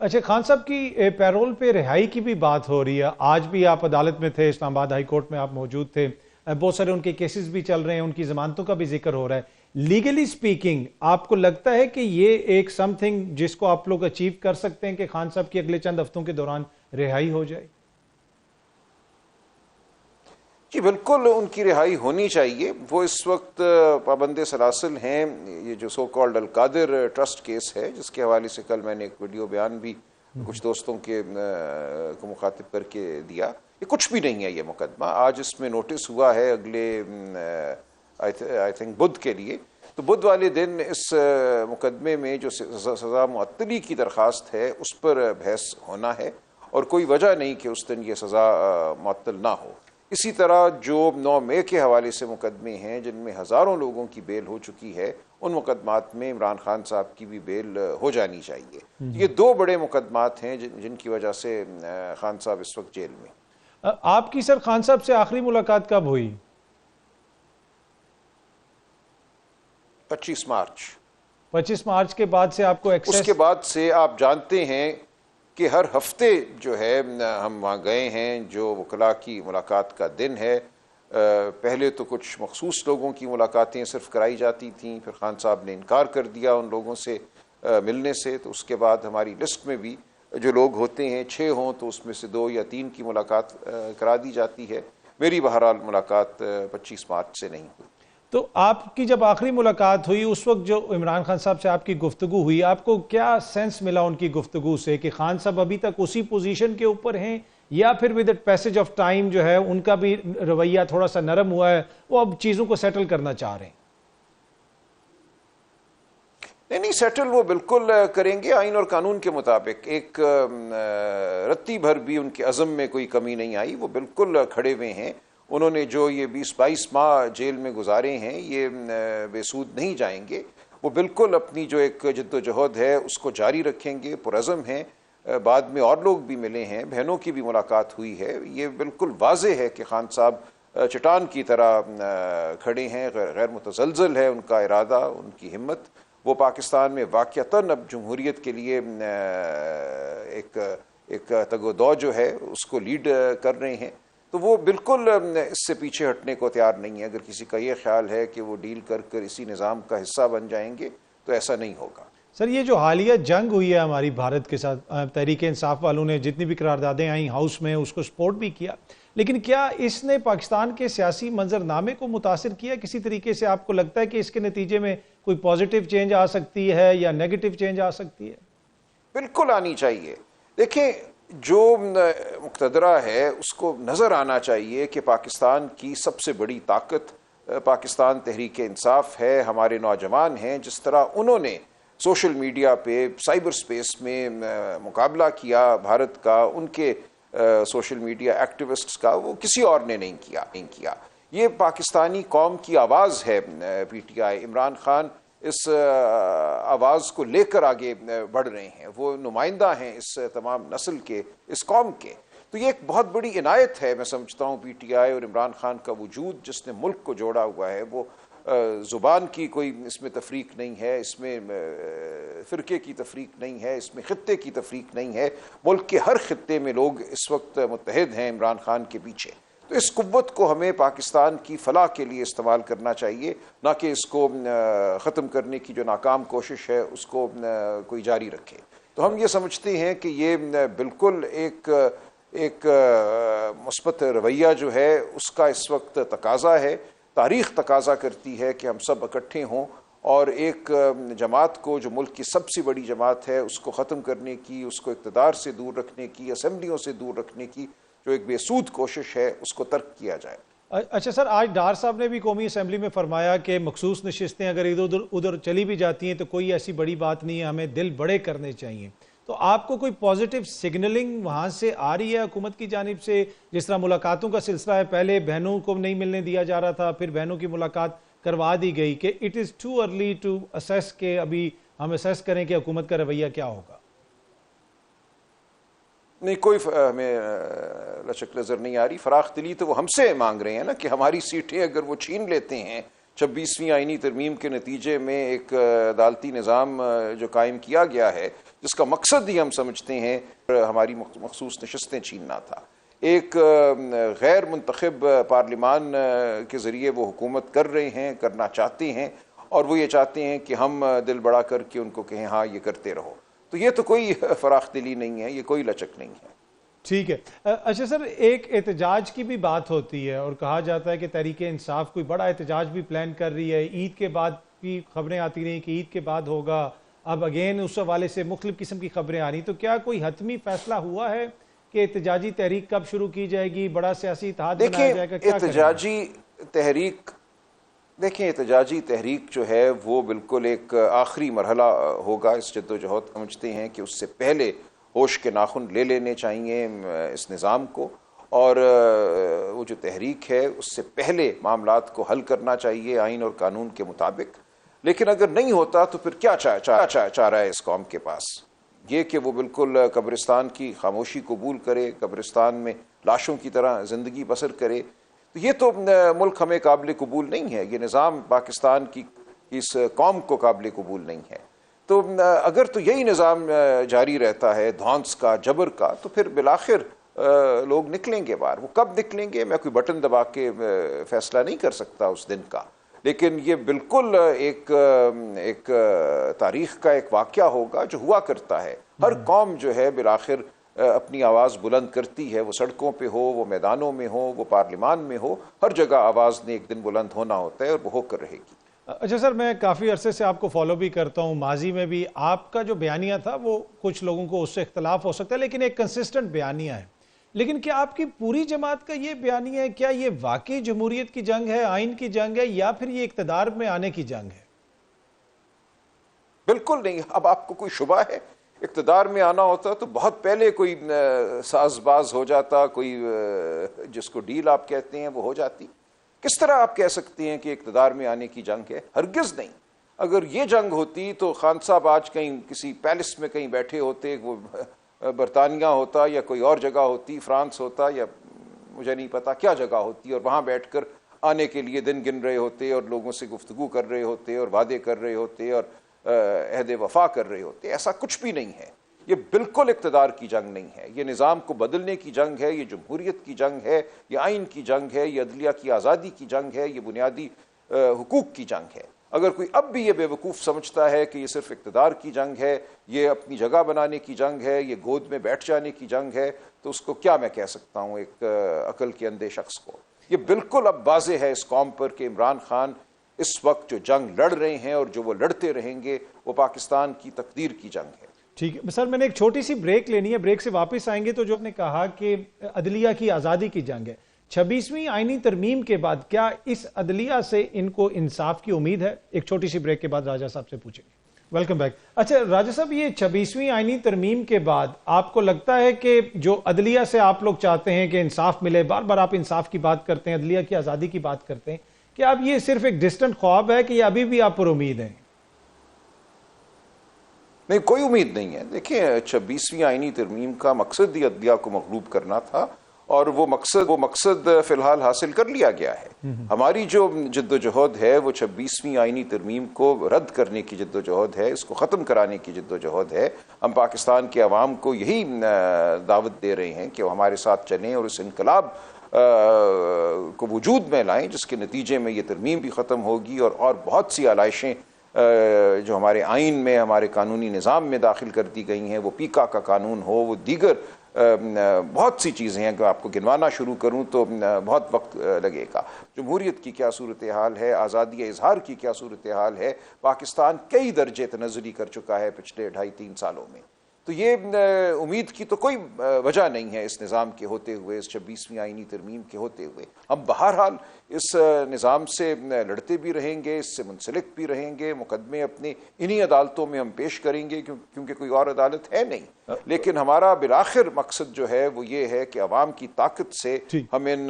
اچھا، خان صاحب کی پیرول پہ رہائی کی بھی بات ہو رہی ہے. آج بھی آپ عدالت میں تھے، اسلام آباد ہائی کورٹ میں آپ موجود تھے. بہت سارے ان کے کیسز بھی چل رہے ہیں، ان کی ضمانتوں کا بھی ذکر ہو رہا ہے. لیگلی سپیکنگ آپ کو لگتا ہے کہ یہ ایک سم تھنگ جس کو آپ لوگ اچیو کر سکتے ہیں کہ خان صاحب کی اگلے چند ہفتوں کے دوران رہائی ہو جائے؟ جی بالکل ان کی رہائی ہونی چاہیے. وہ اس وقت پابند سلاسل ہیں. یہ جو سو کالڈ القادر ٹرسٹ کیس ہے، جس کے حوالے سے کل میں نے ایک ویڈیو بیان بھی کچھ دوستوں کے کو مخاطب کر کے دیا. یہ کچھ بھی نہیں ہے یہ مقدمہ. آج اس میں نوٹس ہوا ہے اگلے آئی تھنک بدھ کے لیے. تو بدھ والے دن اس مقدمے میں جو سزا معطلی کی درخواست ہے اس پر بحث ہونا ہے، اور کوئی وجہ نہیں کہ اس دن یہ سزا معطل نہ ہو. اسی طرح جو 9 مئی کے حوالے سے مقدمے ہیں جن میں ہزاروں لوگوں کی بیل ہو چکی ہے، ان مقدمات میں عمران خان صاحب کی بھی بیل ہو جانی چاہیے. یہ 2 بڑے مقدمات ہیں جن کی وجہ سے خان صاحب اس وقت جیل میں. آپ کی سر خان صاحب سے آخری ملاقات کب ہوئی؟ 25 مارچ. 25 مارچ کے بعد سے آپ کو ایکسیس؟ اس کے بعد سے آپ جانتے ہیں کہ ہر ہفتے جو ہے ہم وہاں گئے ہیں. جو وکلاء کی ملاقات کا دن ہے، پہلے تو کچھ مخصوص لوگوں کی ملاقاتیں صرف کرائی جاتی تھیں، پھر خان صاحب نے انکار کر دیا ان لوگوں سے ملنے سے. تو اس کے بعد ہماری لسٹ میں بھی جو لوگ ہوتے ہیں 6 ہوں تو اس میں سے 2 یا 3 کی ملاقات کرا دی جاتی ہے. میری بہرحال ملاقات 25 مارچ سے نہیں ہوئی. تو آپ کی جب آخری ملاقات ہوئی اس وقت جو عمران خان صاحب سے آپ کی گفتگو ہوئی، آپ کو کیا سینس ملا ان کی گفتگو سے کہ خان صاحب ابھی تک اسی پوزیشن کے اوپر ہیں، یا پھر ود پیسج آف ٹائم جو ہے ان کا بھی رویہ تھوڑا سا نرم ہوا ہے، وہ اب چیزوں کو سیٹل کرنا چاہ رہے ہیں؟ نہیں سیٹل وہ بالکل کریں گے آئین اور قانون کے مطابق. ایک رتی بھر بھی ان کے عزم میں کوئی کمی نہیں آئی. وہ بالکل کھڑے ہوئے ہیں. انہوں نے جو یہ 20-22 ماہ جیل میں گزارے ہیں یہ بے سود نہیں جائیں گے. وہ بالکل اپنی جو ایک جد و جہد ہے اس کو جاری رکھیں گے. پرعزم ہیں. بعد میں اور لوگ بھی ملے ہیں، بہنوں کی بھی ملاقات ہوئی ہے. یہ بالکل واضح ہے کہ خان صاحب چٹان کی طرح کھڑے ہیں. غیر متزلزل ہے ان کا ارادہ، ان کی ہمت. وہ پاکستان میں واقعتاً اب جمہوریت کے لیے ایک تگ و دو جو ہے اس کو لیڈ کر رہے ہیں. تو وہ بالکل اس سے پیچھے ہٹنے کو تیار نہیں ہے. اگر کسی کا یہ خیال ہے کہ وہ ڈیل کر کر اسی نظام کا حصہ بن جائیں گے تو ایسا نہیں ہوگا. سر یہ جو حالیہ جنگ ہوئی ہے ہماری بھارت کے ساتھ، تحریک انصاف والوں نے جتنی بھی قراردادیں آئیں ہاؤس میں اس کو سپورٹ بھی کیا، لیکن کیا اس نے پاکستان کے سیاسی منظرنامے کو متاثر کیا کسی طریقے سے؟ آپ کو لگتا ہے کہ اس کے نتیجے میں کوئی پازیٹیو چینج آ سکتی ہے یا نیگیٹو چینج آ سکتی ہے؟ بالکل آنی چاہیے. دیکھیں جو مقتدرہ ہے اس کو نظر آنا چاہیے کہ پاکستان کی سب سے بڑی طاقت پاکستان تحریک انصاف ہے. ہمارے نوجوان ہیں، جس طرح انہوں نے سوشل میڈیا پہ سائبر سپیس میں مقابلہ کیا بھارت کا، ان کے سوشل میڈیا ایکٹیوسٹس کا، وہ کسی اور نے نہیں کیا. یہ پاکستانی قوم کی آواز ہے P T I. Imran Khan اس آواز کو لے کر آگے بڑھ رہے ہیں. وہ نمائندہ ہیں اس تمام نسل کے، اس قوم کے. تو یہ ایک بہت بڑی عنایت ہے میں سمجھتا ہوں پی ٹی آئی اور عمران خان کا وجود، جس نے ملک کو جوڑا ہوا ہے. وہ زبان کی کوئی اس میں تفریق نہیں ہے، اس میں فرقے کی تفریق نہیں ہے، اس میں خطے کی تفریق نہیں ہے. ملک کے ہر خطے میں لوگ اس وقت متحد ہیں عمران خان کے پیچھے. تو اس قوت کو ہمیں پاکستان کی فلاح کے لیے استعمال کرنا چاہیے، نہ کہ اس کو ختم کرنے کی جو ناکام کوشش ہے اس کو کوئی جاری رکھے. تو ہم یہ سمجھتے ہیں کہ یہ بالکل ایک مثبت رویہ جو ہے اس کا اس وقت تقاضا ہے. تاریخ تقاضا کرتی ہے کہ ہم سب اکٹھے ہوں اور ایک جماعت کو، جو ملک کی سب سے بڑی جماعت ہے، اس کو ختم کرنے کی، اس کو اقتدار سے دور رکھنے کی، اسمبلیوں سے دور رکھنے کی جو ایک بے سود کوشش ہے اس کو ترک کیا جائے. اچھا سر، آج ڈار صاحب نے بھی قومی اسمبلی میں فرمایا کہ مخصوص نشستیں اگر ادھر چلی بھی جاتی ہیں تو کوئی ایسی بڑی بات نہیں ہے، ہمیں دل بڑے کرنے چاہیے. تو آپ کو کوئی پازیٹیو سگنلنگ وہاں سے آ رہی ہے حکومت کی جانب سے؟ جس طرح ملاقاتوں کا سلسلہ ہے، پہلے بہنوں کو نہیں ملنے دیا جا رہا تھا، پھر بہنوں کی ملاقات کروا دی گئی، کہ it is too early to assess, کہ ابھی ہم اسیس کریں کہ حکومت کا رویہ کیا ہوگا؟ نہیں، کوئی ہمیں لچک نظر نہیں آ رہی. فراخ دلی تو وہ ہم سے مانگ رہے ہیں نا کہ ہماری سیٹیں اگر وہ چھین لیتے ہیں. 26ویں آئینی ترمیم کے نتیجے میں ایک عدالتی نظام جو قائم کیا گیا ہے جس کا مقصد ہی ہم سمجھتے ہیں ہماری مخصوص نشستیں چھیننا تھا. ایک غیر منتخب پارلیمان کے ذریعے وہ حکومت کر رہے ہیں، کرنا چاہتے ہیں، اور وہ یہ چاہتے ہیں کہ ہم دل بڑا کر کے ان کو کہیں ہاں یہ کرتے رہو. تو یہ تو کوئی فراخ دلی نہیں ہے، یہ کوئی لچک نہیں ہے. ٹھیک ہے. اچھا سر، ایک احتجاج کی بھی بات ہوتی ہے اور کہا جاتا ہے کہ تحریک انصاف کوئی بڑا احتجاج بھی پلان کر رہی ہے. عید کے بعد بھی خبریں آتی رہیں کہ عید کے بعد ہوگا. اب اگین اس حوالے سے مختلف قسم کی خبریں آ رہی. تو کیا کوئی حتمی فیصلہ ہوا ہے کہ احتجاجی تحریک کب شروع کی جائے گی؟ بڑا سیاسی اتحاد بنایا جائے گا؟ احتجاجی تحریک جو ہے وہ بالکل ایک آخری مرحلہ ہوگا اس جدوجہد. سمجھتے ہیں کہ اس سے پہلے ہوش کے ناخن لے لینے چاہیے اس نظام کو، اور وہ جو تحریک ہے اس سے پہلے معاملات کو حل کرنا چاہیے آئین اور قانون کے مطابق. لیکن اگر نہیں ہوتا تو پھر کیا چارہ ہے اس قوم کے پاس؟ یہ کہ وہ بالکل قبرستان کی خاموشی قبول کرے، قبرستان میں لاشوں کی طرح زندگی بسر کرے. تو یہ تو ملک ہمیں قابل قبول نہیں ہے، یہ نظام پاکستان کی اس قوم کو قابل قبول نہیں ہے. تو اگر تو یہی نظام جاری رہتا ہے دھونس کا، جبر کا، تو پھر بالآخر لوگ نکلیں گے باہر. وہ کب نکلیں گے میں کوئی بٹن دبا کے فیصلہ نہیں کر سکتا اس دن کا، لیکن یہ بالکل ایک تاریخ کا ایک واقعہ ہوگا جو ہوا کرتا ہے. ہر قوم جو ہے بالآخر اپنی آواز بلند کرتی ہے، وہ سڑکوں پہ ہو، وہ میدانوں میں ہو، وہ پارلیمان میں ہو، ہر جگہ آواز نے ایک دن بلند ہونا ہوتا ہے اور وہ ہو کر رہے گی. اچھا سر، میں کافی عرصے سے آپ کو فالو بھی کرتا ہوں. ماضی میں بھی آپ کا جو بیانیہ تھا وہ کچھ لوگوں کو اس سے اختلاف ہو سکتا ہے، لیکن ایک کنسسٹنٹ بیانیہ ہے. لیکن کیا آپ کی پوری جماعت کا یہ بیانیہ ہے؟ کیا یہ واقعی جمہوریت کی جنگ ہے، آئین کی جنگ ہے، یا پھر یہ اقتدار میں آنے کی جنگ ہے؟ بالکل نہیں. اب آپ کو کوئی شبہ ہے؟ اقتدار میں آنا ہوتا تو بہت پہلے کوئی ساز باز ہو جاتا، کوئی جس کو ڈیل آپ کہتے ہیں وہ ہو جاتی. کس طرح آپ کہہ سکتے ہیں کہ اقتدار میں آنے کی جنگ ہے؟ ہرگز نہیں. اگر یہ جنگ ہوتی تو خان صاحب آج کہیں کسی پیلس میں کہیں بیٹھے ہوتے، وہ برطانیہ ہوتا یا کوئی اور جگہ ہوتی، فرانس ہوتا یا مجھے نہیں پتا کیا جگہ ہوتی، اور وہاں بیٹھ کر آنے کے لیے دن گن رہے ہوتے اور لوگوں سے گفتگو کر رہے ہوتے اور وعدے کر رہے ہوتے اور عہد وفا کر رہے ہوتے. ایسا کچھ بھی نہیں ہے. یہ بالکل اقتدار کی جنگ نہیں ہے، یہ نظام کو بدلنے کی جنگ ہے، یہ جمہوریت کی جنگ ہے، یہ آئین کی جنگ ہے، یہ عدلیہ کی آزادی کی جنگ ہے، یہ بنیادی حقوق کی جنگ ہے. اگر کوئی اب بھی یہ بے وقوف سمجھتا ہے کہ یہ صرف اقتدار کی جنگ ہے، یہ اپنی جگہ بنانے کی جنگ ہے، یہ گود میں بیٹھ جانے کی جنگ ہے، تو اس کو کیا میں کہہ سکتا ہوں ایک عقل کے اندھے شخص کو. یہ بالکل اب واضح ہے اس قوم پر کہ عمران خان اس وقت جو جنگ لڑ رہے ہیں اور جو وہ لڑتے رہیں گے وہ پاکستان کی تقدیر کی جنگ ہے. ٹھیک ہے سر، میں نے ایک چھوٹی سی بریک لینی ہے. بریک سے واپس آئیں گے تو جو آپ نے کہا کہ عدلیہ کی آزادی کی جنگ ہے، 26ویں آئینی ترمیم کے بعد کیا اس عدلیہ سے ان کو انصاف کی امید ہے؟ ایک چھوٹی سی بریک کے بعد راجہ صاحب سے پوچھیں گے. Welcome back. اچھا راجہ صاحب، یہ 26ویں آئینی ترمیم کے بعد آپ کو لگتا ہے کہ جو عدلیہ سے آپ لوگ چاہتے ہیں کہ انصاف ملے، بار بار آپ انصاف کی بات کرتے ہیں، عدلیہ کی آزادی کی بات کرتے ہیں، کیا اب یہ صرف ایک ڈسٹنٹ خواب ہے کہ یہ ابھی بھی آپ پر امید ہیں؟ نہیں، کوئی امید نہیں ہے. دیکھیں 26ویں آئینی ترمیم کا مقصد ہی عدلیہ کو مغلوب کرنا تھا، اور وہ مقصد فی الحال حاصل کر لیا گیا ہے. ہماری جو جدوجہد ہے وہ 26ویں آئینی ترمیم کو رد کرنے کی جدوجہد ہے، اس کو ختم کرانے کی جدوجہد ہے. ہم پاکستان کے عوام کو یہی دعوت دے رہے ہیں کہ وہ ہمارے ساتھ چلیں اور اس انقلاب کو وجود میں لائیں جس کے نتیجے میں یہ ترمیم بھی ختم ہوگی، اور بہت سی علائشیں جو ہمارے آئین میں، ہمارے قانونی نظام میں داخل کر دی گئی ہیں، وہ پیکا کا قانون ہو، وہ دیگر بہت سی چیزیں ہیں کہ آپ کو گنوانا شروع کروں تو بہت وقت لگے گا. جمہوریت کی کیا صورتحال ہے، آزادی اظہار کی کیا صورتحال ہے، پاکستان کئی درجے تنزلی کر چکا ہے پچھلے 2.5-3 سالوں میں. تو یہ امید کی تو کوئی وجہ نہیں ہے اس نظام کے ہوتے ہوئے، اس 26ویں آئینی ترمیم کے ہوتے ہوئے. ہم بہرحال اس نظام سے لڑتے بھی رہیں گے، اس سے منسلک بھی رہیں گے، مقدمے اپنے انہی عدالتوں میں ہم پیش کریں گے کیونکہ کوئی اور عدالت ہے نہیں. لیکن ہمارا بالآخر مقصد جو ہے وہ یہ ہے کہ عوام کی طاقت سے ہم ان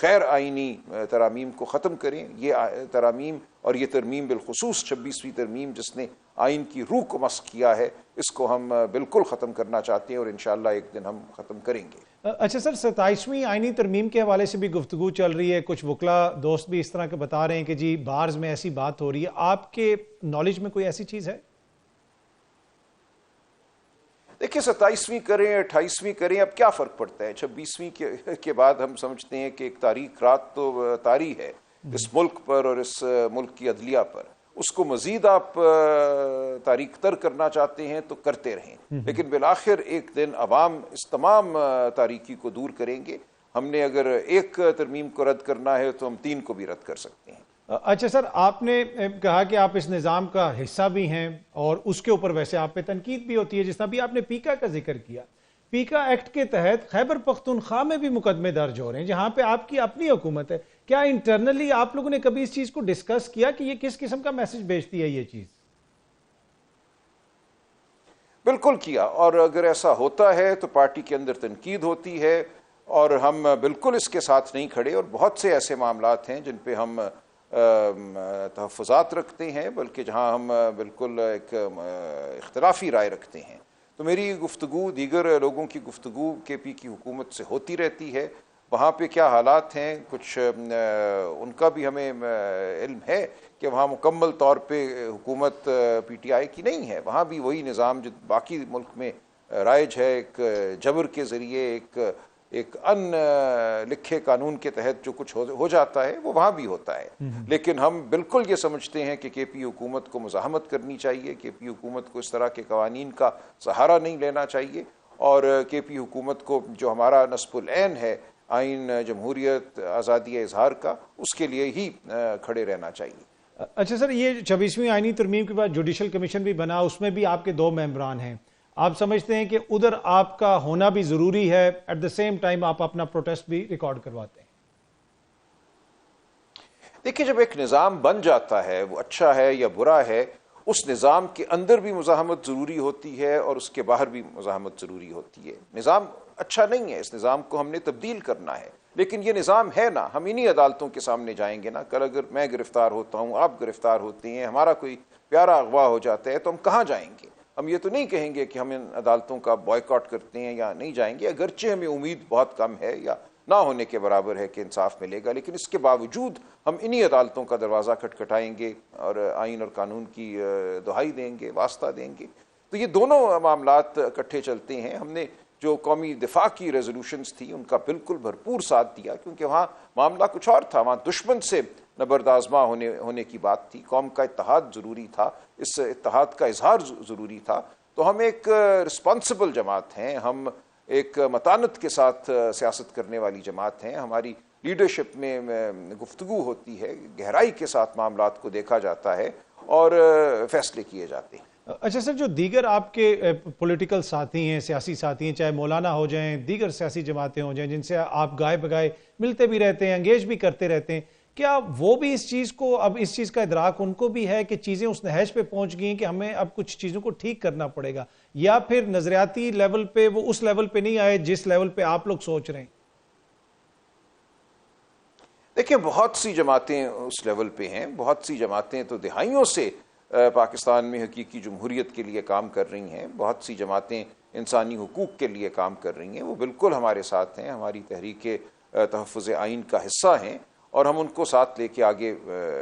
غیر آئینی ترامیم کو ختم کریں. یہ ترامیم اور یہ ترمیم بالخصوص 26ویں ترمیم جس نے آئین کی روح کو مسخ کیا ہے، اس کو ہم بالکل ختم کرنا چاہتے ہیں اور انشاءاللہ ایک دن ہم ختم کریں گے. اچھا سر، 27ویں آئینی ترمیم کے حوالے سے بھی گفتگو چل رہی ہے. کچھ وکلا دوست بھی اس طرح کے بتا رہے ہیں کہ جی بارز میں ایسی بات ہو رہی ہے. آپ کے نالج میں کوئی ایسی چیز ہے؟ دیکھیے 27ویں کریں 28ویں کریں اب کیا فرق پڑتا ہے. 26ویں کے بعد ہم سمجھتے ہیں کہ ایک تاریخ رات تو طاری ہے اس ملک پر اور اس ملک کی عدلیہ پر. اس کو مزید آپ تاریخ تر کرنا چاہتے ہیں تو کرتے رہیں, لیکن بالآخر ایک دن عوام اس تمام تاریکی کو دور کریں گے. ہم نے اگر ایک ترمیم کو رد کرنا ہے تو ہم 3 کو بھی رد کر سکتے ہیں. اچھا سر, آپ نے کہا کہ آپ اس نظام کا حصہ بھی ہیں اور اس کے اوپر ویسے آپ پہ تنقید بھی ہوتی ہے, جس طرح بھی آپ نے پیکا کا ذکر کیا. پیکا ایکٹ کے تحت خیبر پختونخوا میں بھی مقدمے درج ہو رہے ہیں جہاں پہ آپ کی اپنی حکومت ہے. کیا انٹرنلی آپ لوگوں نے کبھی اس چیز کو ڈسکس کیا کہ یہ کس قسم کا میسج بھیجتی ہے یہ چیز؟ بالکل کیا, اور اگر ایسا ہوتا ہے تو پارٹی کے اندر تنقید ہوتی ہے اور ہم بالکل اس کے ساتھ نہیں کھڑے. اور بہت سے ایسے معاملات ہیں جن پہ ہم تحفظات رکھتے ہیں, بلکہ جہاں ہم بالکل ایک اختلافی رائے رکھتے ہیں. تو میری گفتگو دیگر لوگوں کی گفتگو کے پی کی حکومت سے ہوتی رہتی ہے. وہاں پہ کیا حالات ہیں کچھ ان کا بھی ہمیں علم ہے کہ وہاں مکمل طور پہ حکومت پی ٹی آئی کی نہیں ہے. وہاں بھی وہی نظام جو باقی ملک میں رائج ہے, ایک جبر کے ذریعے ایک ان لکھے قانون کے تحت جو کچھ ہو جاتا ہے وہ وہاں بھی ہوتا ہے. لیکن ہم بالکل یہ سمجھتے ہیں کہ کے پی حکومت کو مزاحمت کرنی چاہیے, کے پی حکومت کو اس طرح کے قوانین کا سہارا نہیں لینا چاہیے, اور کے پی حکومت کو جو ہمارا نصب العین ہے آئین جمہوریت آزادی اظہار کا, اس کے لیے ہی کھڑے رہنا چاہیے. اچھا سر, یہ 26ویں آئینی ترمیم کے بعد جوڈیشل کمیشن بھی بنا, اس میں بھی آپ کے 2 ممبران ہیں. آپ سمجھتے ہیں کہ ادھر آپ کا ہونا بھی ضروری ہے, ایٹ دا سیم ٹائم آپ اپنا پروٹیسٹ بھی ریکارڈ کرواتے ہیں؟ دیکھیے, جب ایک نظام بن جاتا ہے وہ اچھا ہے یا برا ہے, اس نظام کے اندر بھی مزاحمت ضروری ہوتی ہے اور اس کے باہر بھی مزاحمت ضروری ہوتی ہے. نظام اچھا نہیں ہے, اس نظام کو ہم نے تبدیل کرنا ہے, لیکن یہ نظام ہے نا, ہم انہی عدالتوں کے سامنے جائیں گے نا. کل اگر میں گرفتار ہوتا ہوں, آپ گرفتار ہوتے ہیں, ہمارا کوئی پیارا اغوا ہو جاتا ہے, تو ہم کہاں جائیں گے؟ ہم یہ تو نہیں کہیں گے کہ ہم ان عدالتوں کا بائیکاٹ کرتے ہیں یا نہیں جائیں گے, اگرچہ ہمیں امید بہت کم ہے یا نہ ہونے کے برابر ہے کہ انصاف ملے گا, لیکن اس کے باوجود ہم انہی عدالتوں کا دروازہ کھٹکھٹائیں گے اور آئین اور قانون کی دہائی دیں گے, واسطہ دیں گے. تو یہ دونوں معاملات اکٹھے چلتے ہیں. ہم نے جو قومی دفاع کی ریزولوشنز تھی ان کا بالکل بھرپور ساتھ دیا, کیونکہ وہاں معاملہ کچھ اور تھا, وہاں دشمن سے نبرد آزما ہونے کی بات تھی. قوم کا اتحاد ضروری تھا, اس اتحاد کا اظہار ضروری تھا. تو ہم ایک رسپانسبل جماعت ہیں, ہم ایک متانت کے ساتھ سیاست کرنے والی جماعت ہیں. ہماری لیڈرشپ میں گفتگو ہوتی ہے, گہرائی کے ساتھ معاملات کو دیکھا جاتا ہے اور فیصلے کیے جاتے ہیں. اچھا سر, جو دیگر آپ کے پولیٹیکل ساتھی ہیں, سیاسی ساتھی ہیں, چاہے مولانا ہو جائیں, دیگر سیاسی جماعتیں ہو جائیں, جن سے آپ گائے بگائے ملتے بھی رہتے ہیں, انگیج بھی کرتے رہتے ہیں, کیا وہ بھی اس چیز کو, اب اس چیز کا ادراک ان کو بھی ہے کہ چیزیں اس نہج پہ پہنچ گئی ہیں کہ ہمیں اب کچھ چیزوں کو ٹھیک کرنا پڑے گا, یا پھر نظریاتی لیول پہ وہ اس لیول پہ نہیں آئے جس لیول پہ آپ لوگ سوچ رہے ہیں؟ دیکھیں, بہت سی جماعتیں اس لیول پہ ہیں, بہت سی جماعتیں تو دہائیوں سے پاکستان میں حقیقی جمہوریت کے لیے کام کر رہی ہیں, بہت سی جماعتیں انسانی حقوق کے لیے کام کر رہی ہیں. وہ بالکل ہمارے ساتھ ہیں, ہماری تحریک تحفظ آئین کا حصہ ہیں, اور ہم ان کو ساتھ لے کے آگے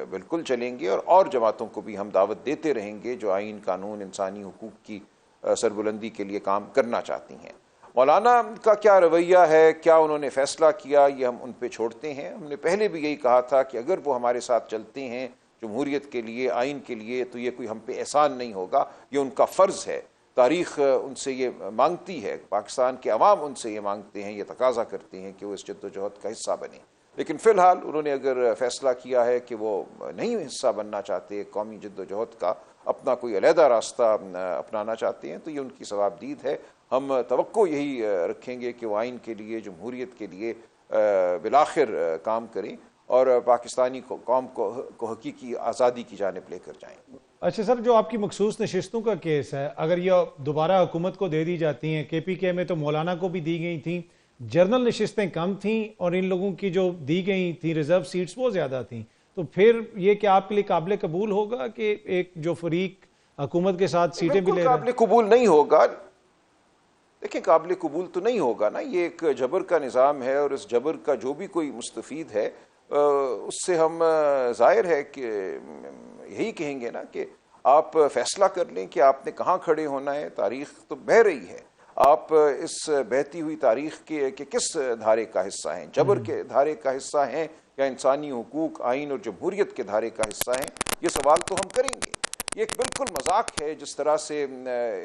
بالکل چلیں گے, اور جماعتوں کو بھی ہم دعوت دیتے رہیں گے جو آئین قانون انسانی حقوق کی سربلندی کے لیے کام کرنا چاہتی ہیں. مولانا کا کیا رویہ ہے, کیا انہوں نے فیصلہ کیا, یہ ہم ان پہ چھوڑتے ہیں. ہم نے پہلے بھی یہی کہا تھا کہ اگر وہ ہمارے ساتھ چلتے ہیں جمہوریت کے لیے, آئین کے لیے, تو یہ کوئی ہم پہ احسان نہیں ہوگا, یہ ان کا فرض ہے. تاریخ ان سے یہ مانگتی ہے, پاکستان کے عوام ان سے یہ مانگتے ہیں, یہ تقاضا کرتے ہیں کہ وہ اس جد و جہد کا حصہ بنیں. لیکن فی الحال انہوں نے اگر فیصلہ کیا ہے کہ وہ نہیں حصہ بننا چاہتے, قومی جد و جہد کا اپنا کوئی علیحدہ راستہ اپنانا چاہتے ہیں, تو یہ ان کی ثوابدید ہے. ہم توقع یہی رکھیں گے کہ وہ آئین کے لیے, جمہوریت کے لیے بالآخر کام کریں اور پاکستانی قوم کو حقیقی آزادی کی جانب لے کر جائیں. اچھا سر, جو آپ کی مخصوص نشستوں کا کیس ہے, اگر یہ دوبارہ حکومت کو دے دی جاتی ہیں, کے پی کے میں تو مولانا کو بھی دی گئی تھیں, جنرل نشستیں کم تھیں اور ان لوگوں کی جو دی گئی تھیں ریزرو سیٹس وہ زیادہ تھیں, تو پھر یہ کہ آپ کے لیے قابل قبول ہوگا کہ ایک جو فریق حکومت کے ساتھ سیٹیں بھی لے رہا ہے؟ قابل قبول نہیں ہوگا. دیکھیں, قابل قبول تو نہیں ہوگا نا, یہ ایک جبر کا نظام ہے, اور اس جبر کا جو بھی کوئی مستفید ہے اس سے ہم ظاہر ہے کہ یہی کہیں گے نا کہ آپ فیصلہ کر لیں کہ آپ نے کہاں کھڑے ہونا ہے. تاریخ تو بہہ رہی ہے, آپ اس بہتی ہوئی تاریخ کے کس دھارے کا حصہ ہیں؟ جبر کے دھارے کا حصہ ہیں یا انسانی حقوق، آئین اور جمہوریت کے دھارے کا حصہ ہیں؟ یہ سوال تو ہم کریں گے۔ یہ ایک بالکل مذاق ہے جس طرح سے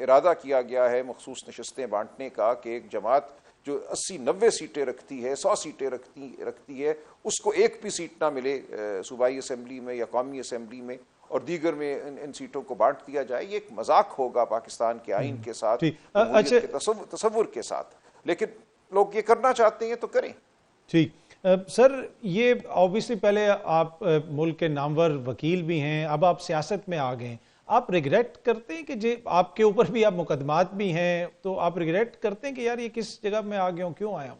ارادہ کیا گیا ہے مخصوص نشستیں بانٹنے کا، کہ ایک جماعت جو 80-90 سیٹیں رکھتی ہے، 100 سیٹیں رکھتی ہے، اس کو ایک بھی سیٹ نہ ملے صوبائی اسمبلی میں یا قومی اسمبلی میں، اور دیگر میں ان سیٹوں کو بانٹ دیا جائے۔ یہ ایک مذاق ہوگا پاکستان کے آئین کے ساتھ، جمہوریت کے تصور کے ساتھ، لیکن لوگ یہ کرنا چاہتے ہیں تو کریں۔ ٹھیک سر، یہ آبویسلی پہلے آپ ملک کے نامور وکیل بھی ہیں، اب آپ سیاست میں آ گئے ہیں، آپ ریگریٹ کرتے ہیں کہ آپ کے اوپر بھی اب مقدمات بھی ہیں، تو آپ ریگریٹ کرتے ہیں کہ یار یہ کس جگہ میں آ گیا ہوں، کیوں آیا ہوں؟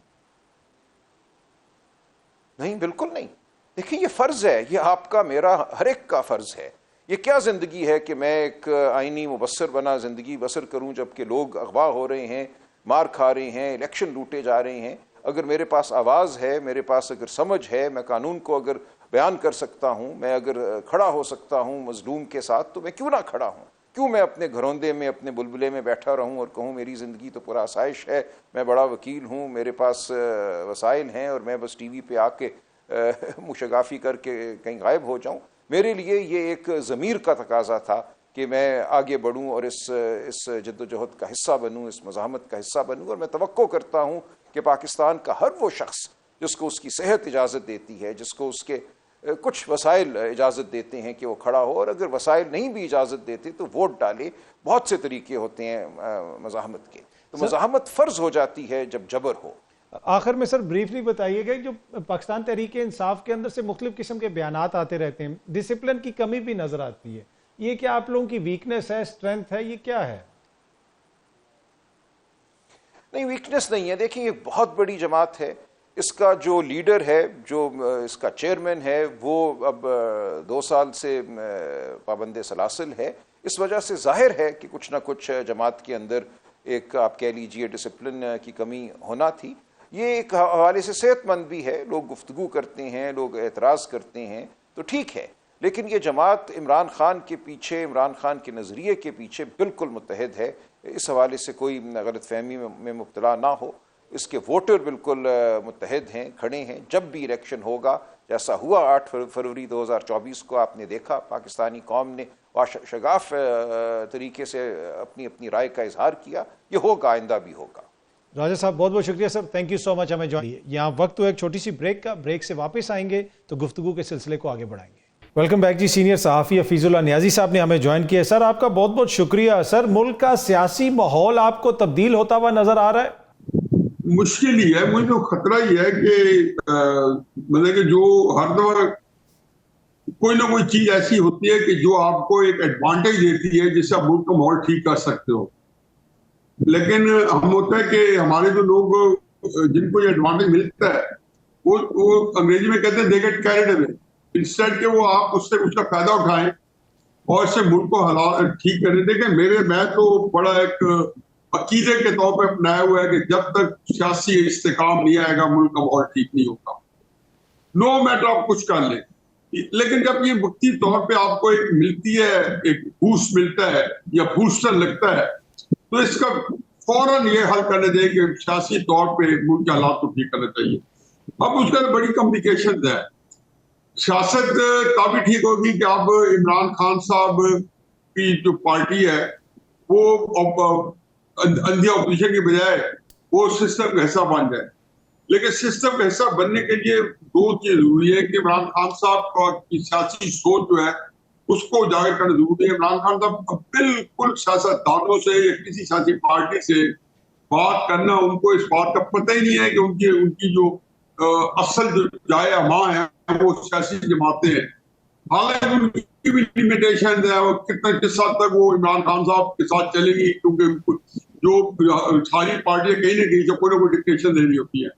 نہیں، بالکل نہیں۔ دیکھیں، یہ فرض ہے، یہ آپ کا، میرا، ہر ایک کا فرض ہے۔ یہ کیا زندگی ہے کہ میں ایک آئینی مبصر بنا زندگی بسر کروں جبکہ لوگ اغوا ہو رہے ہیں، مار کھا رہے ہیں، الیکشن لوٹے جا رہے ہیں؟ اگر میرے پاس آواز ہے، میرے پاس اگر سمجھ ہے، میں قانون کو اگر بیان کر سکتا ہوں، میں اگر کھڑا ہو سکتا ہوں مظلوم کے ساتھ، تو میں کیوں نہ کھڑا ہوں؟ کیوں میں اپنے گھروندے میں، اپنے بلبلے میں بیٹھا رہوں اور کہوں میری زندگی تو پورا آسائش ہے، میں بڑا وکیل ہوں، میرے پاس وسائل ہیں، اور میں بس ٹی وی پہ آ کے مشگافی کر کے کہیں غائب ہو جاؤں؟ میرے لیے یہ ایک ضمیر کا تقاضا تھا کہ میں آگے بڑھوں اور اس جد و جہد کا حصہ بنوں، اس مزاحمت کا حصہ بنوں، اور میں توقع کرتا ہوں کہ پاکستان کا ہر وہ شخص جس کو اس کی صحت اجازت دیتی ہے، جس کو اس کے کچھ وسائل اجازت دیتے ہیں کہ وہ کھڑا ہو، اور اگر وسائل نہیں بھی اجازت دیتے تو ووٹ ڈالے۔ بہت سے طریقے ہوتے ہیں مزاحمت کے، تو مزاحمت فرض ہو جاتی ہے جب جبر ہو۔ آخر میں سر بریفلی بتائیے گا، جو پاکستان تحریک انصاف کے اندر سے مختلف قسم کے بیانات آتے رہتے ہیں، ڈسپلن کی کمی بھی نظر آتی ہے، یہ کیا آپ لوگوں کی ویکنس ہے، اسٹرینتھ ہے، یہ کیا ہے؟ نہیں، ویکنس نہیں ہے۔ دیکھیں، یہ بہت بڑی جماعت ہے، اس کا جو لیڈر ہے، جو اس کا چیئرمین ہے، وہ اب 2 سال سے پابند سلاسل ہے۔ اس وجہ سے ظاہر ہے کہ کچھ نہ کچھ جماعت کے اندر ایک، آپ کہہ لیجئے، ڈسپلن کی کمی ہونا تھی۔ یہ ایک حوالے سے صحت مند بھی ہے، لوگ گفتگو کرتے ہیں، لوگ اعتراض کرتے ہیں، تو ٹھیک ہے، لیکن یہ جماعت عمران خان کے پیچھے، عمران خان کے نظریے کے پیچھے بالکل متحد ہے۔ اس حوالے سے کوئی غلط فہمی میں مبتلا نہ ہو۔ اس کے ووٹر بالکل متحد ہیں، کھڑے ہیں۔ جب بھی الیکشن ہوگا، جیسا ہوا 8 فروری 2024 کو، آپ نے دیکھا پاکستانی قوم نے شگاف طریقے سے اپنی رائے کا اظہار کیا، یہ ہوگا، آئندہ بھی ہوگا۔ راجہ صاحب بہت بہت شکریہ سر، تھینک یو سو مچ ہمیں جوائن۔ یہاں وقت ہوا ایک چھوٹی سی بریک کا، بریک سے واپس آئیں گے تو گفتگو کے سلسلے کو آگے بڑھائیں گے۔ ویلکم بیک جی، سینئر صحافی حفیظ اللہ نیازی صاحب نے ہمیں جوائن کیا ہے۔ سر آپ کا بہت بہت شکریہ۔ سر، ملک کا سیاسی ماحول آپ کو تبدیل ہوتا ہوا نظر آ رہا ہے؟ مشکل ہی ہے، مجھے تو خطرہ ہی ہے کہ مطلب کہ جو ہر دفعہ کوئی نہ کوئی چیز ایسی ہوتی ہے کہ جو آپ کو ایک ایڈوانٹیج دیتی ہے جس سے آپ ملک کا ماحول ٹھیک کر سکتے ہو، لیکن ہم ہوتا ہے کہ ہمارے جو لوگ جن کو یہ ایڈوانٹیج ملتا ہے وہ انگریزی میں کہتے ہیں they get carried away, instead کہ وہ آپ اس کا فائدہ اٹھائیں اور اس سے ملک کو ٹھیک کریں۔ دیکھیں، میں تو بڑا ایک عقیدے کے طور پہ اپنایا ہوا ہے کہ جب تک سیاسی استحکام نہیں آئے گا ملک کا ماحول ٹھیک نہیں ہوگا، نو میٹر آپ کچھ کر لیں۔ لیکن جب یہ وقتی طور پہ آپ کو ایک ملتی ہے، ایک بوسٹ ملتا ہے یا بوسٹر لگتا ہے، تو اس کا فوراً یہ حل کرنا چاہیے کہ سیاسی طور پہ ملک کے حالات کو ٹھیک کرنا چاہیے۔ اب اس کا بڑی کمپلیکیشن ہے، سیاست کافی ٹھیک ہوگی کہ اب عمران خان صاحب کی جو پارٹی ہے وہ اندھی اپوزیشن کی بجائے وہ سسٹم کا حصہ بن جائے، لیکن سسٹم کا حصہ بننے کے لیے 2 چیز ضروری ہے کہ عمران خان صاحب کی سیاسی سوچ جو ہے اس کو اجاگر کرنا ضروری ہے۔ عمران خان صاحب بالکل سیاست دانوں سے یا کسی سیاسی پارٹی سے بات کرنا، ان کو اس بات کا پتہ ہی نہیں ہے کہ ان کی جو اصل جو جائے ماں ہے وہ سیاسی جماعتیں ہیں۔ حالانکہ ان کی بھی لمیٹیشن ہے، وہ کس حد تک وہ عمران خان صاحب کے ساتھ چلے گی، کیونکہ جو ساری پارٹیاں کہیں نہ کہیں سے کوئی نہ کوئی ڈکٹیشن دینی ہوتی ہے۔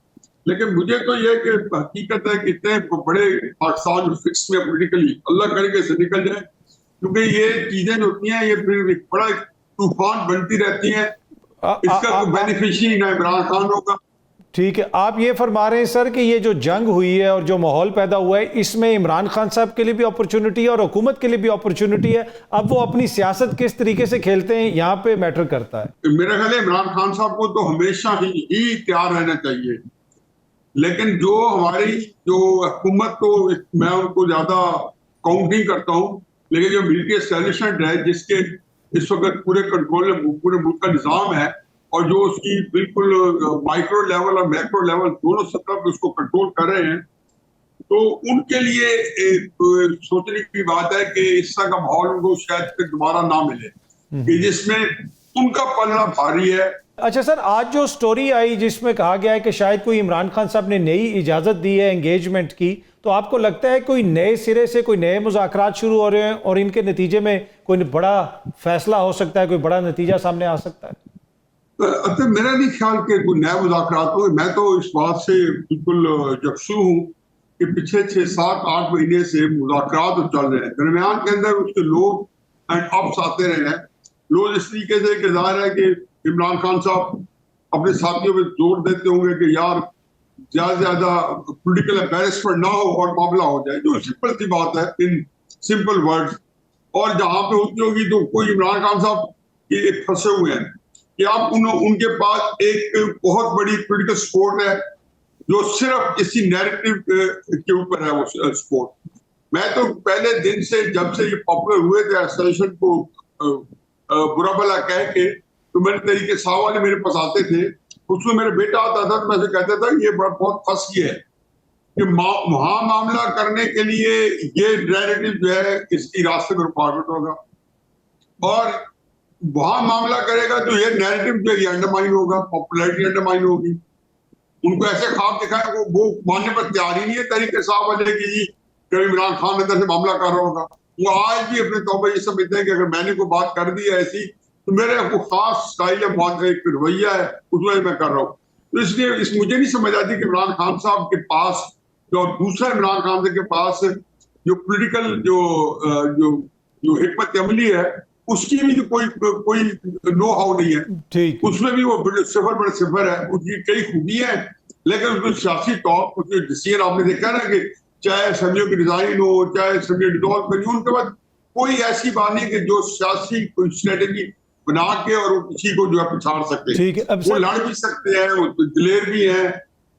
لیکن مجھے تو یہ کہ حقیقت ہے کہ اتنے بڑے پاکستان جو فکس میں پولیٹیکلی، اللہ کرے کہ سے نکل جائے، کیونکہ یہ چیزیں جو ہوتی ہیں یہ پھر ایک بڑا طوفان بنتی رہتی ہیں، اس کا کوئی بینیفیشری نہ عمران خان ہوگا ٹھیک ہے، آپ یہ فرما رہے ہیں سر کہ یہ جو جنگ ہوئی ہے اور جو ماحول پیدا ہوا ہے اس میں عمران خان صاحب کے لیے بھی اپرچونٹی ہے اور حکومت کے لیے بھی اپرچونٹی ہے، اب وہ اپنی سیاست کس طریقے سے کھیلتے ہیں یہاں پہ میٹر کرتا ہے؟ میرا خیال ہے عمران خان صاحب کو تو ہمیشہ ہی تیار رہنا چاہیے، لیکن جو ہماری جو حکومت کو میں ان کو زیادہ کاؤنٹ نہیں کرتا ہوں، لیکن جو ملٹری اسٹیبلشمنٹ ہے جس کے اس وقت پورے کنٹرول پورے ملک کا نظام ہے اور جو اس کی بالکل مائکرو لیول اور میکرو لیول دونوں سطح پہ اس کو کنٹرول کر رہے ہیں، تو ان کے لیے ایک سوچنے کی بات ہے کہ اس طرح کا ماحول ان کو شاید پھر دوبارہ نہ ملے کہ جس میں ان کا پلڑا بھاری ہے۔ اچھا سر، آج جو سٹوری آئی جس میں کہا گیا ہے کہ شاید کوئی عمران خان صاحب نے نئی اجازت دی ہے انگیجمنٹ کی، تو آپ کو لگتا ہے کوئی نئے سرے سے کوئی نئے مذاکرات شروع ہو رہے ہیں اور ان کے نتیجے میں کوئی بڑا فیصلہ ہو سکتا ہے، کوئی بڑا نتیجہ سامنے آ سکتا ہے؟ میرا نہیں خیال کہ کوئی نئے مذاکرات ہو، میں تو اس بات سے بالکل یکسو ہوں کہ پچھلے 6-7-8 مہینے سے مذاکرات چل رہے ہیں، درمیان کے اندر اس کے لوگ اینڈ اپس آتے رہے ہیں، لوگ اس طریقے سے کہ ظاہر ہے کہ عمران خان صاحب اپنے ساتھیوں پہ زور دیتے ہوں گے کہ یار زیادہ سے زیادہ پولیٹیکل امبیرسمنٹ نہ ہو اور معاملہ ہو جائے، جو سمپل سی بات ہے ان سمپل ورڈز، اور جہاں پہ ہوتی ہوگی تو کوئی عمران خان صاحب یہ پھنسے ہوئے ہیں کہ آپ ان کے پاس ایک بہت بڑی پولیٹیکل سپورٹ ہے جو صرف اسی نیریٹو کے اوپر ہے وہ سپورٹ۔ میں تو پہلے دن سے جب سے یہ پاپولر ہوئے تھے ایسوسیشن کو برا بھلا کہہ کے، تو میرے طریقے صاحب والے میرے پاس آتے تھے، اس میں میرا بیٹا آتا تھا تو میں سے کہتا تھا یہ بہت پھنس گیا ہے کہ وہاں معاملہ کرنے کے لیے یہ نیریٹو جو ہے اس کی راستے میں رکاوٹ ہوگا، اور وہاں معاملہ کرے گا تو یہ نیریٹو جو ہے انڈرمائن ہوگا، پاپولیرٹی انڈرمائن ہوگی۔ ان کو ایسے خواب دکھائے وہ ماننے پر تیار ہی نہیں ہے طریقے صاحب والے کہ جی کہ عمران خان اندر سے معاملہ کر رہا ہوگا۔ وہ آج بھی اپنے طور پر یہ سمجھتے ہیں کہ اگر میں نے کوئی بات کر دی ہے ایسی تو میرے کوئی خاص سٹائل ہے، بہت ایک رویہ ہے، اس وجہ میں کر رہا ہوں۔ تو اس لیے مجھے نہیں سمجھ آتی کہ عمران خان صاحب کے پاس جو دوسرا عمران خان کے پاس جو پولیٹیکل جو حکمت عملی ہے اس کی بھی کوئی نو ہاؤ نہیں ہے، اس میں بھی وہ صفر بڑے صفر ہے، اس کی کئی خوبیاں ہیں، لیکن اس میں سیاسی طور اس کے ڈیسیژن آپ نے دیکھا نا کہ چاہے اسمبلیوں کی ڈیزائن ہو، چاہے اسمبلی ڈیزالو کرنی ہو، ان کے بعد کوئی ایسی بات نہیں کہ جو سیاسی کوئی اسٹریٹجی بنا کے اور وہ کسی کو جو ہے پچھاڑ سکتے ہیں۔ وہ لڑ بھی سکتے ہیں، وہ دلیر بھی ہیں،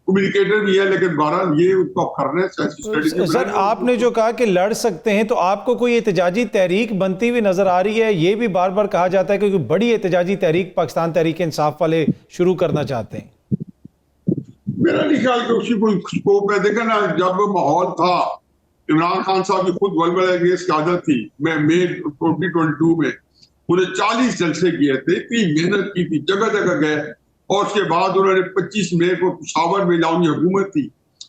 کمیونیکیٹر بھی ہے، لیکن بہرحال یہ اس کو کرنے سے سر آپ نے جو کہا کہ لڑ سکتے ہیں، تو آپ کو کوئی احتجاجی تحریک بنتی ہوئی نظر آ رہی ہے؟ یہ بھی بار بار کہا جاتا ہے کہ کوئی بڑی احتجاجی تحریک پاکستان تحریک انصاف والے شروع کرنا چاہتے ہیں۔ میرا نہیں خیال کہ اس کی کوئی سکوپ ہے۔ دیکھیں نا، جب ماحول تھا عمران خان صاحب کی خود ولولہ انگیز قیادت تھی، میں مئی 2022 میں انہیں 40 جلسے کیے تھے، اتنی محنت کی تھی، جگہ جگہ گئے، اور اس کے بعد انہوں نے 25 مئی کو پشاور میں لاؤنی حکومت تھی،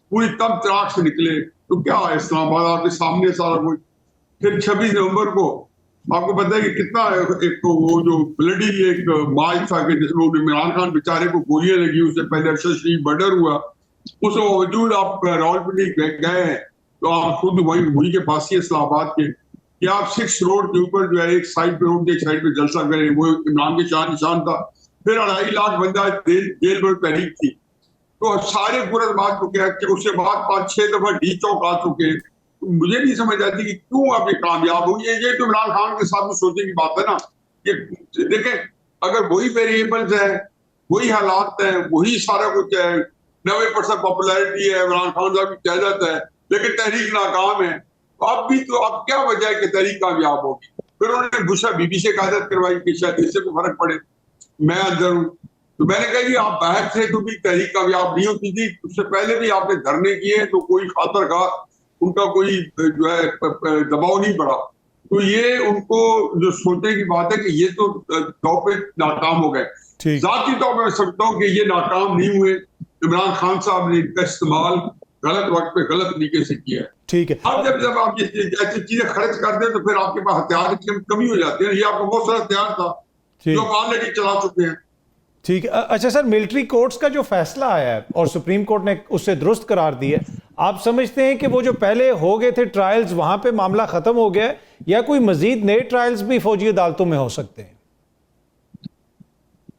پوری تب تراک سے نکلے تو کیا اسلام آباد آپ کے سامنے سارا کچھ۔ پھر 26 نومبر کو آپ کو پتہ ہے کہ کتنا ایک وہ جو بلڈی ایک مارچ تھا کہ جس میں عمران خان بیچارے کو گولیاں لگی، اس سے پہلے ارشد شریف مرڈر ہوا، اس کے باوجود آپ راولپنڈی گئے ہیں تو آپ خود وہی کے پاس ہی اسلام آباد کے کہ آپ 6 روڈ کے اوپر جو ہے ایک سائڈ پہ روڈ کے ایک سائڈ پہ جلسہ کریں، وہ عمران کے شان نشان تھا۔ پھر 2.5 لاکھ بندہ جیل میں تحریک تھی، تو سارے پورے بات کو کیا کہ اس کے بعد 5-6 دفعہ ڈی چوک آ چکے۔ مجھے نہیں سمجھ آتی کہ کیوں آپ یہ کامیاب ہوئی ہے۔ یہ تو عمران خان کے ساتھ سوچنے کی بات ہے نا کہ دیکھیں اگر وہی ویریبلز ہیں، وہی حالات ہیں، وہی سارا کچھ ہے، 90% پاپولیرٹی ہے، عمران خان صاحب کی قیادت ہے، لیکن تحریک ناکام ہے، اب بھی تو اب کیا وجہ ہے کہ تحریک کامیاب ہوگی؟ پھر انہوں نے بشرا بی بی سے قیادت کروائی کہ شاید اس سے کوئی فرق پڑے، میں اندر ہوں تو میں نے کہا جی آپ باہر تھے تو بھی تحریک کامیاب نہیں ہوتی تھی، اس سے پہلے بھی آپ نے دھرنے کیے تو کوئی خاطر خواہ ان کا کوئی جو ہے دباؤ نہیں پڑا۔ تو یہ ان کو جو سوچنے کی بات ہے کہ یہ تو طور پہ ناکام ہو گئے۔ ذاتی طور پہ میں سمجھتا ہوں کہ یہ ناکام نہیں ہوئے، عمران خان صاحب نے ان کا استعمال غلط وقت پہ غلط طریقے سے کیا ہے۔ ٹھیک ہے، اب جب آپ ایسی چیزیں خرچ کرتے ہیں تو پھر آپ کے پاس ہتھیار کی کمی ہو جاتی ہے۔ یہ آپ کو بہت سارا ہتھیار تھا جو آپ آلریڈی چلا چکے ہیں۔ ٹھیک ہے، اچھا سر، ملٹری کورٹس کا جو فیصلہ آیا ہے اور سپریم کورٹ نے اسے درست قرار دی ہے، آپ سمجھتے ہیں کہ وہ جو پہلے ہو گئے تھے ٹرائلز وہاں پہ معاملہ ختم ہو گیا ہے یا کوئی مزید نئے ٹرائلز بھی فوجی عدالتوں میں ہو سکتے ہیں؟